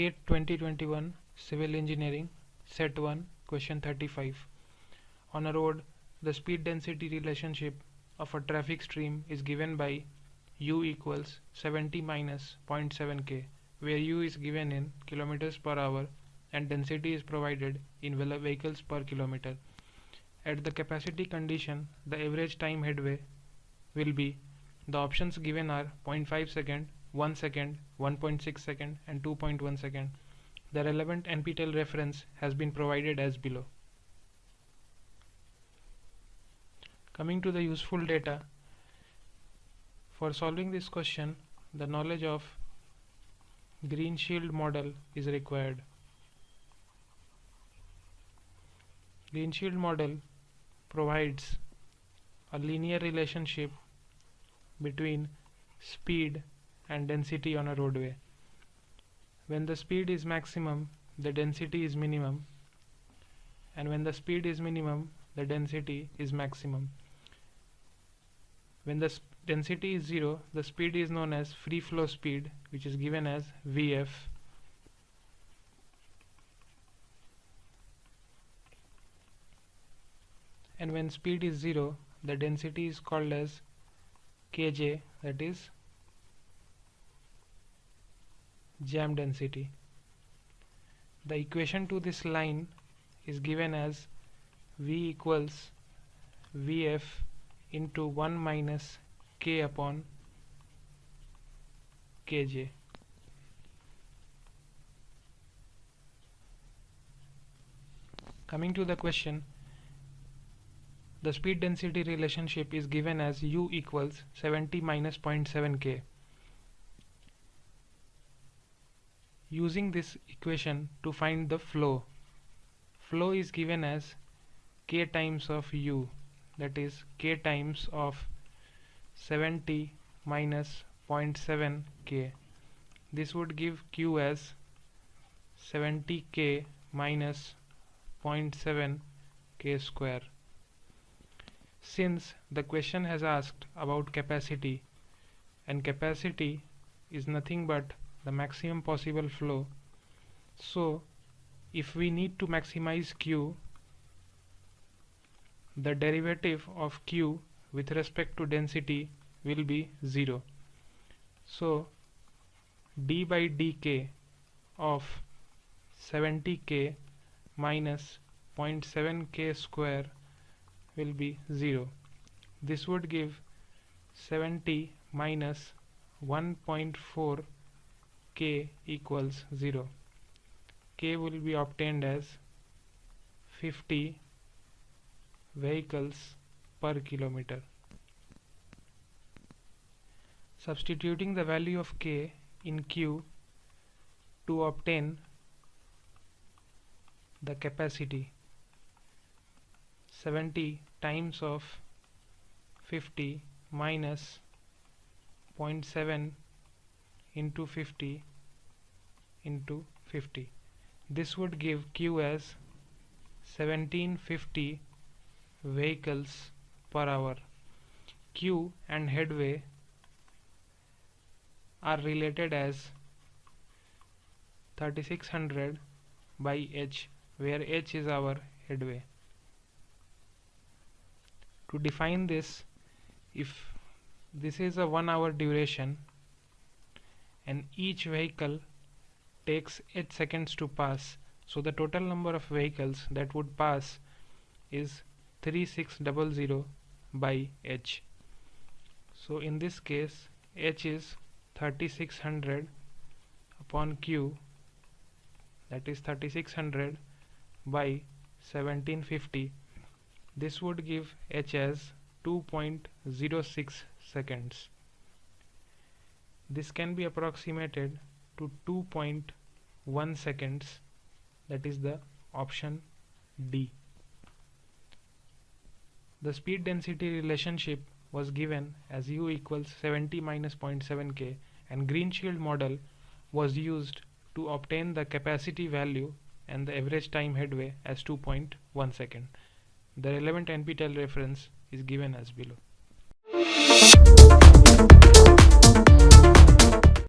GATE 2021 Civil Engineering Set 1 Question 35. On a road, the speed density relationship of a traffic stream is given by U equals 70 minus 0.7 k, where U is given in kilometers per hour and density is provided in vehicles per kilometer. At the capacity condition, the average time headway will be, the options given are 0.5 second, 1 second, 1.6 second and 2.1 second. The relevant NPTEL reference has been provided as below. Coming to the useful data, for solving this question, the knowledge of green shield model is required. Green shield model provides a linear relationship between speed and density on a roadway. When the speed is maximum, the density is minimum, and when the speed is minimum, the density is maximum. When the density is 0, the speed is known as free flow speed, which is given as Vf, and when speed is 0, the density is called as Kj, that is jam density. The equation to this line is given as V equals Vf into 1 minus k upon Kj. Coming to the question, the speed density relationship is given as U equals 70 minus 0.7 k. Using this equation to find the flow is given as k times of U, that is k times of 70 minus 0.7 k. This would give Q as 70k minus 0.7 k square. Since the question has asked about capacity, and capacity is nothing but the maximum possible flow, so if we need to maximize Q, the derivative of Q with respect to density will be 0. So d by dk of 70k minus 0.7 k square will be 0. This would give 70 minus 1.4 k equals 0. K will be obtained as 50 vehicles per kilometer. Substituting the value of k in Q to obtain the capacity, 70 times of 50 minus 0.7 into 50 into 50. This would give Q as 1750 vehicles per hour. Q and headway are related as 3600 by h, where h is our headway. To define this, if this is a 1 hour duration and each vehicle takes 8 seconds to pass, so the total number of vehicles that would pass is 3600 by h. So in this case, h is 3600 upon Q, that is 3600 by 1750. This would give h as 2.06 seconds. This can be approximated to 2.1 seconds, that is the option D. The speed density relationship was given as U equals 70 minus 0.7 k, and green shield model was used to obtain the capacity value and the average time headway as 2.1 second. The relevant NPTEL reference is given as below.